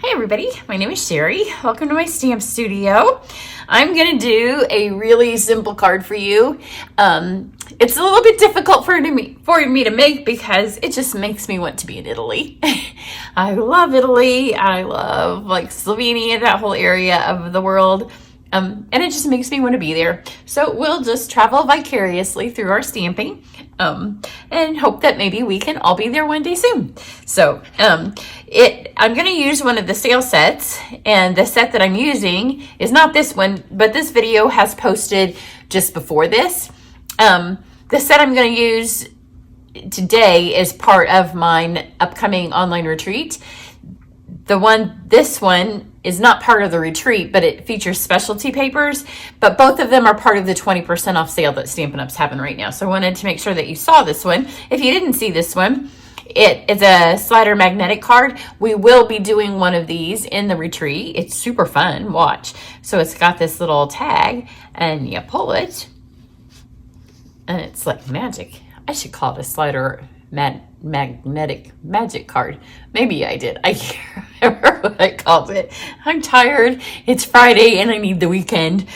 Hey everybody, my name is Cheri. Welcome to my stamp studio. I'm going to do a really simple card for you. It's a little bit difficult for me to make because it just makes me want to be in Italy. I love Italy. I love like Slovenia, that whole area of the world. And it just makes me want to be there. So we'll just travel vicariously through our stamping and hope that maybe we can all be there one day soon. So I'm going to use one of the sale sets, and the set that I'm using is not this one, but this video has posted just before this. The set I'm going to use today is part of my upcoming online retreat. This one is not part of the retreat, but it features specialty papers, but both of them are part of the 20% off sale that Stampin' Up's having right now. So I wanted to make sure that you saw this one. If you didn't see this one, it is a slider magnetic card. We will be doing one of these in the retreat. It's super fun, watch. So it's got this little tag and you pull and it's like magic. I should call it a slider magnetic magic card. Maybe I did. I can't remember what I called it. I'm tired. It's Friday and I need the weekend.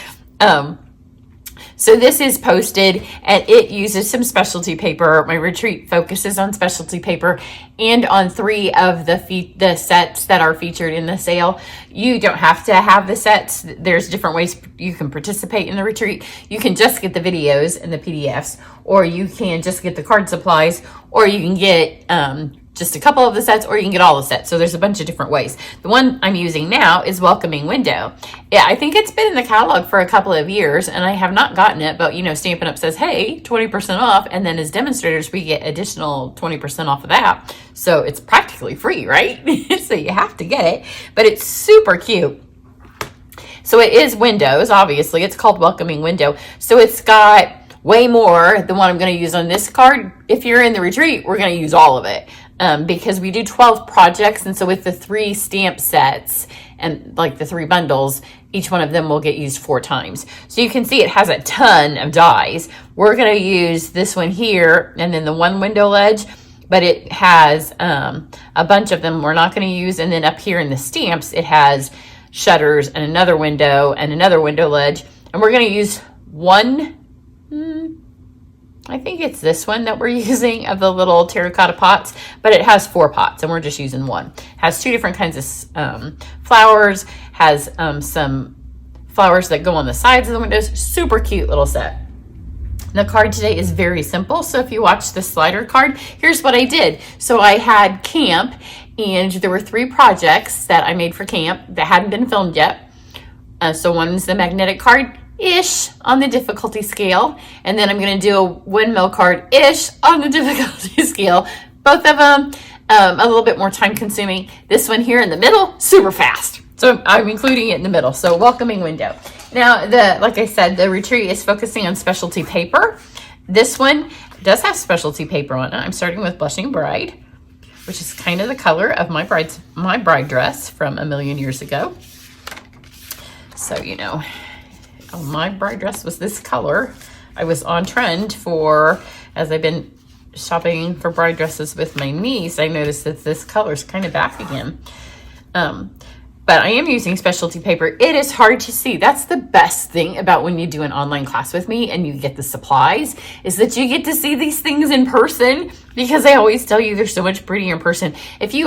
So this is posted and it uses some specialty paper. My retreat focuses on specialty paper and on 3 of the sets that are featured in the sale. You don't have to have the sets. There's different ways you can participate in the retreat. You can just get the videos and the PDFs, or you can just get the card supplies, or you can get just a couple of the sets, or you can get all the sets. So there's a bunch of different ways. The one I'm using now is Welcoming Window. Yeah, I think it's been in the catalog for a couple of years and I have not gotten it, but you know, Stampin' Up says, hey, 20% off. And then as demonstrators, we get additional 20% off of that. So it's practically free, right? So you have to get it, but it's super cute. So it is windows, obviously. It's called Welcoming Window. So it's got way more than what I'm going to use on this card. If you're in the retreat, we're going to use all of it. Because we do 12 projects, and so with the 3 stamp sets and like the 3 bundles, each one of them will get used 4 times. So you can see it has a ton of dies. We're going to use this one here and then the one window ledge, but it has a bunch of them we're not going to use. And then up here in the stamps, it has shutters and another window ledge. And we're going to use one, I think it's this one that we're using of the little terracotta pots, but it has 4 pots and we're just using one. It has 2 different kinds of flowers, has some flowers that go on the sides of the windows. Super cute little set. The card today is very simple. So if you watch the slider card, here's what I did. So I had camp and there were 3 projects that I made for camp that hadn't been filmed yet. So one's the magnetic card, ish on the difficulty scale, and then I'm going to do a windmill card ish on the difficulty scale. Both of them a little bit more time consuming. This one here in the middle, super fast, so I'm including it in the middle. So Welcoming Window. Now like I said, the retreat is focusing on specialty paper. This one does have specialty paper on it. I'm starting with Blushing Bride, which is kind of the color of my bride dress from a million years ago. So you know, my bride dress was this color. I was on trend as I've been shopping for bride dresses with my niece, I noticed that this color is kind of back again. But I am using specialty paper. It is hard to see. That's the best thing about when you do an online class with me and you get the supplies, is that you get to see these things in person, because I always tell you they're so much prettier in person. If you've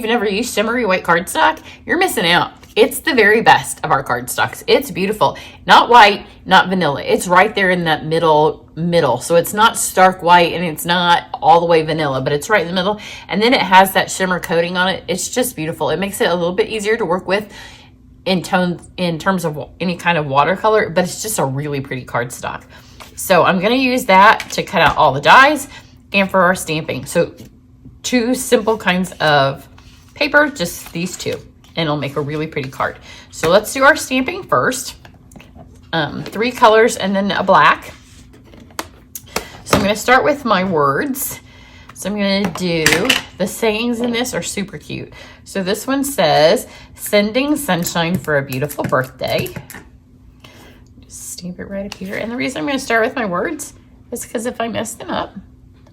never used shimmery white cardstock, you're missing out. It's the very best of our cardstocks. It's beautiful. Not white, not vanilla. It's right there in that middle. So it's not stark white and it's not all the way vanilla, but it's right in the middle. And then it has that shimmer coating on it. It's just beautiful. It makes it a little bit easier to work with in terms of any kind of watercolor, but it's just a really pretty cardstock. So I'm going to use that to cut out all the dies and for our stamping. So 2 simple kinds of paper, just these 2. And it'll make a really pretty card. So let's do our stamping first. 3 colors and then a black. So I'm going to start with my words. So I'm going to do, the sayings in this are super cute. So this one says, sending sunshine for a beautiful birthday. Just stamp it right up here. And the reason I'm going to start with my words is because if I mess them up,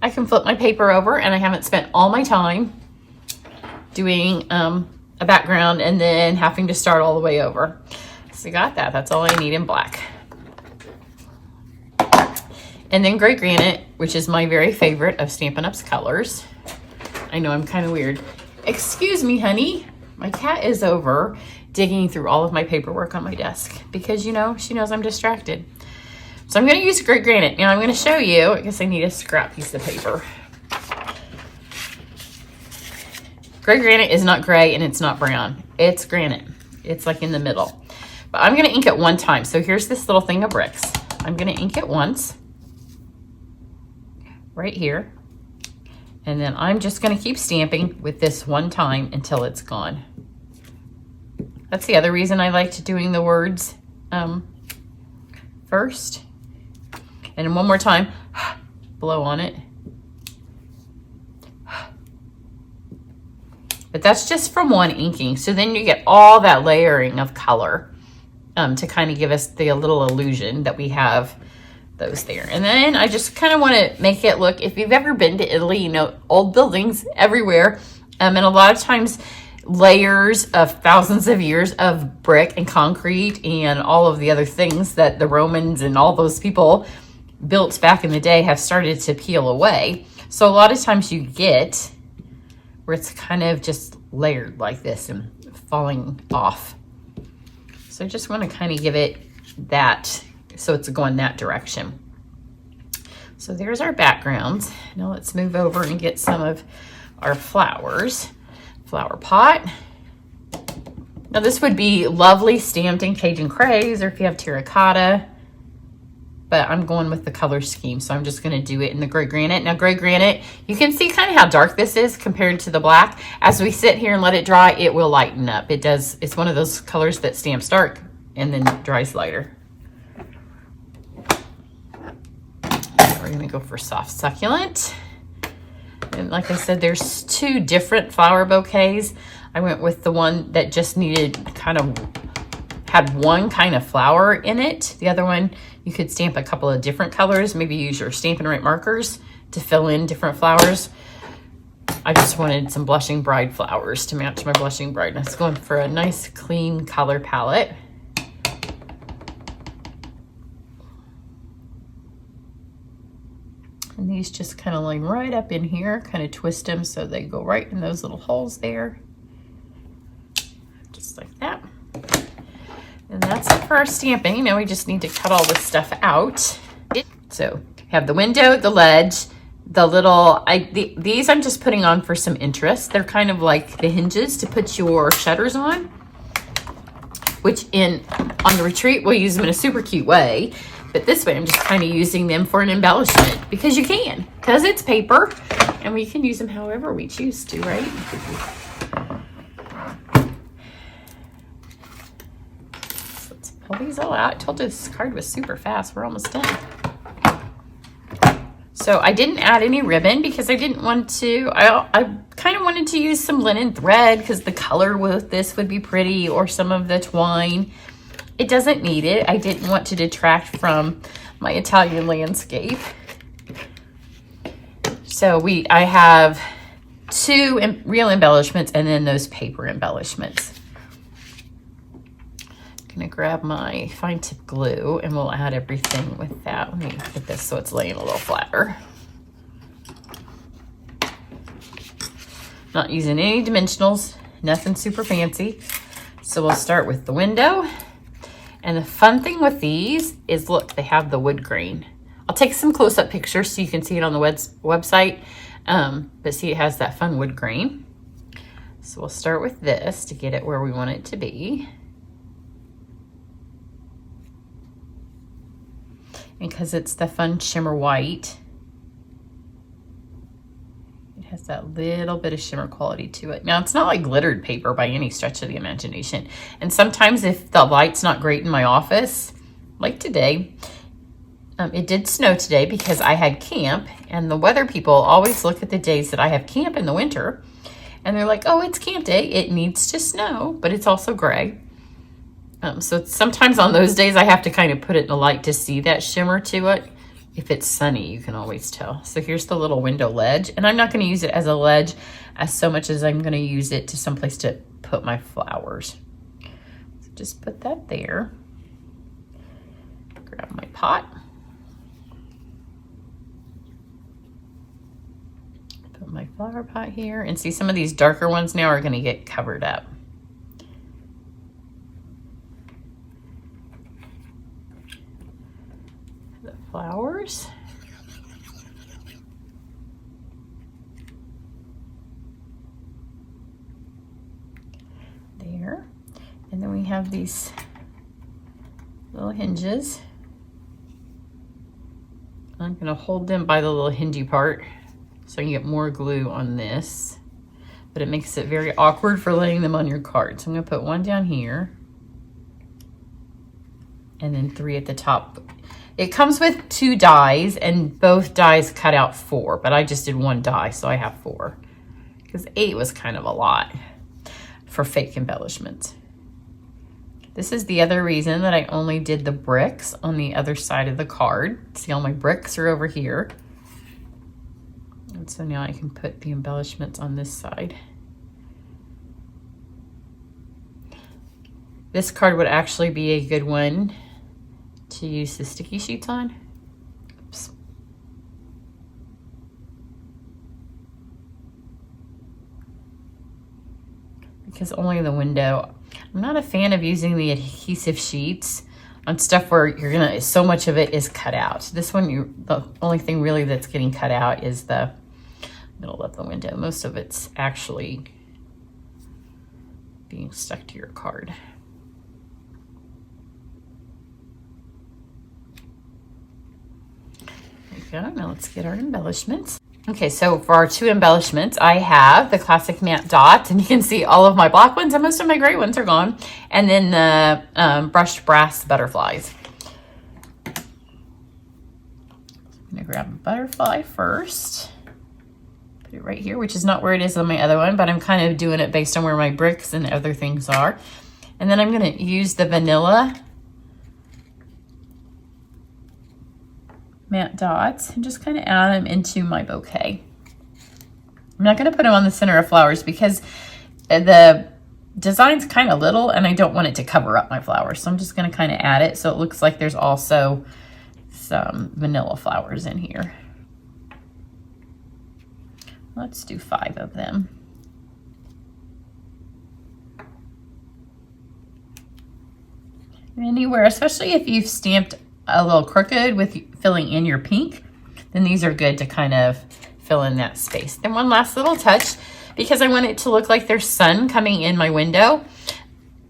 I can flip my paper over and I haven't spent all my time doing a background and then having to start all the way over. So you got that. That's all I need in black. And then Gray Granite, which is my very favorite of Stampin' Up's colors. I know I'm kind of weird. Excuse me, honey. My cat is over digging through all of my paperwork on my desk because, you know, she knows I'm distracted. So I'm going to use Gray Granite. Now I'm going to show you. I guess I need a scrap piece of paper. Gray Granite is not gray and it's not brown. It's granite. It's like in the middle. But I'm going to ink it one time. So here's this little thing of bricks. I'm going to ink it once. Right here. And then I'm just going to keep stamping with this one time until it's gone. That's the other reason I liked doing the words first. And then one more time, blow on it. But that's just from one inking. So then you get all that layering of color to kind of give us the little illusion that we have those there. And then I just kind of want to make it look, if you've ever been to Italy, you know, old buildings everywhere. And a lot of times layers of thousands of years of brick and concrete and all of the other things that the Romans and all those people built back in the day have started to peel away. So a lot of times you get where it's kind of just layered like this and falling off. So I just want to kind of give it that, so it's going that direction. So there's our background. Now let's move over and get some of our flowers. Flower pot. Now this would be lovely stamped in Cajun craze, or if you have terracotta, but I'm going with the color scheme, so I'm just going to do it in the Gray Granite. Now Gray Granite, you can see kind of how dark this is compared to the black. As we sit here and let it dry, it will lighten up. It does. It's one of those colors that stamps dark and then dries lighter. We're going to go for soft succulent. And like I said, there's two different flower bouquets. I went with the one that just needed had one kind of flower in it. The other one, you could stamp a couple of different colors. Maybe use your Stampin' Right markers to fill in different flowers. I just wanted some Blushing Bride flowers to match my Blushing Bride. I was going for a nice clean color palette. And these just kind of line right up in here, kind of twist them so they go right in those little holes there. Just like that. And that's it for our stamping. Now we just need to cut all this stuff out. So have the window, the ledge, the little, these I'm just putting on for some interest. They're kind of like the hinges to put your shutters on, which on the retreat, we'll use them in a super cute way. But this way, I'm just kind of using them for an embellishment because you can, because it's paper and we can use them however we choose to, right? So let's pull these all out. I told you this card was super fast. We're almost done. So I didn't add any ribbon because I didn't want to. I kind of wanted to use some linen thread because the color with this would be pretty, or some of the twine. It doesn't need it. I didn't want to detract from my Italian landscape. So I have two real embellishments and then those paper embellishments. I'm gonna grab my fine tip glue and we'll add everything with that. Let me get this so it's laying a little flatter. Not using any dimensionals, nothing super fancy. So we'll start with the window. And the fun thing with these is, look, they have the wood grain. I'll take some close-up pictures so you can see it on the website. But see, it has that fun wood grain. So we'll start with this to get it where we want it to be. And because it's the fun shimmer white, it has that little bit of shimmer quality to it. Now, it's not like glittered paper by any stretch of the imagination. And sometimes if the light's not great in my office, like today, it did snow today because I had camp, and the weather people always look at the days that I have camp in the winter, and they're like, oh, it's camp day. It needs to snow, but it's also gray. So sometimes on those days I have to kind of put it in the light to see that shimmer to it. If it's sunny, you can always tell. So here's the little window ledge, and I'm not going to use it as a ledge as so much as I'm going to use it to someplace to put my flowers. So just put that there. Grab my pot. Put my flower pot here. And see, some of these darker ones now are going to get covered up. The flowers. There. And then we have these little hinges. I'm going to hold them by the little hingy part so I can get more glue on this, but it makes it very awkward for laying them on your card. So I'm going to put one down here and then 3 at the top. It comes with 2 dies, and both dies cut out 4, but I just did 1 die, so I have 4 because 8 was kind of a lot for fake embellishments. This is the other reason that I only did the bricks on the other side of the card. See, all my bricks are over here. And so now I can put the embellishments on this side. This card would actually be a good one to use the sticky sheets on. Oops. Because only the window. I'm not a fan of using the adhesive sheets on stuff where you're gonna, so much of it is cut out. This one, the only thing really that's getting cut out is the middle of the window. Most of it's actually being stuck to your card. There you go. Now let's get our embellishments. Okay, so for our 2 embellishments, I have the classic matte dots, and you can see all of my black ones and most of my gray ones are gone, and then the brushed brass butterflies. I'm gonna grab a butterfly first, put it right here, which is not where it is on my other one, but I'm kind of doing it based on where my bricks and other things are. And then I'm gonna use the vanilla matte dots and just kind of add them into my bouquet. I'm not going to put them on the center of flowers because the design's kind of little and I don't want it to cover up my flowers. So I'm just going to kind of add it so it looks like there's also some vanilla flowers in here. Let's do 5 of them. Anywhere, especially if you've stamped a little crooked with filling in your pink, then these are good to kind of fill in that space. Then one last little touch, because I want it to look like there's sun coming in my window,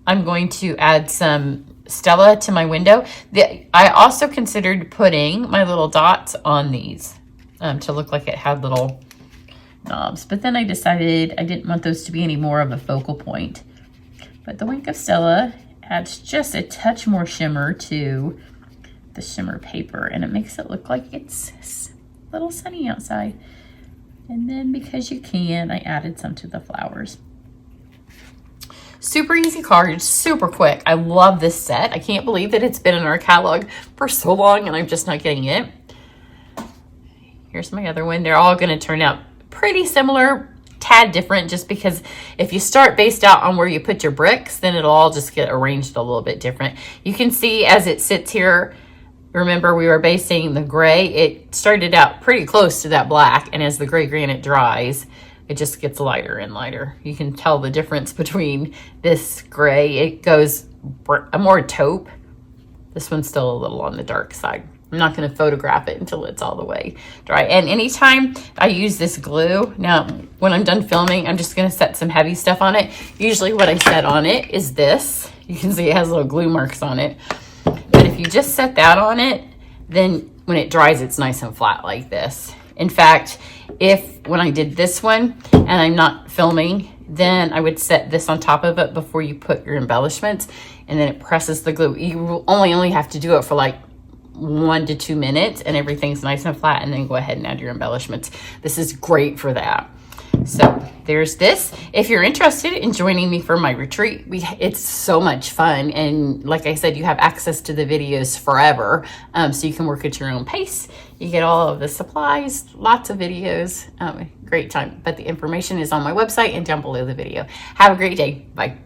I'm going to add some Stella to my window. I also considered putting my little dots on these to look like it had little knobs, but then I decided I didn't want those to be any more of a focal point. But the Wink of Stella adds just a touch more shimmer to the shimmer paper, and it makes it look like it's a little sunny outside. And then because you can, I added some to the flowers. Super easy card, super quick. I love this set. I can't believe that it's been in our catalog for so long and I'm just not getting it. Here's my other one. They're all going to turn out pretty similar, tad different, just because if you start based out on where you put your bricks, then it'll all just get arranged a little bit different. You can see as it sits here, remember we were basing the gray, it started out pretty close to that black, and as the gray granite dries, it just gets lighter and lighter. You can tell the difference between this gray. It goes a more taupe. This one's still a little on the dark side. I'm not going to photograph it until it's all the way dry. And anytime I use this glue, now when I'm done filming, I'm just going to set some heavy stuff on it. Usually what I set on it is this. You can see it has little glue marks on it. But if you just set that on it, then when it dries, it's nice and flat like this. In fact, when I did this one and I'm not filming, then I would set this on top of it before you put your embellishments, and then it presses the glue. You only have to do it for like 1 to 2 minutes and everything's nice and flat, and then go ahead and add your embellishments. This is great for that. So there's this. If you're interested in joining me for my retreat, it's so much fun. And like I said, you have access to the videos forever. So you can work at your own pace. You get all of the supplies, lots of videos. Great time. But the information is on my website and down below the video. Have a great day. Bye.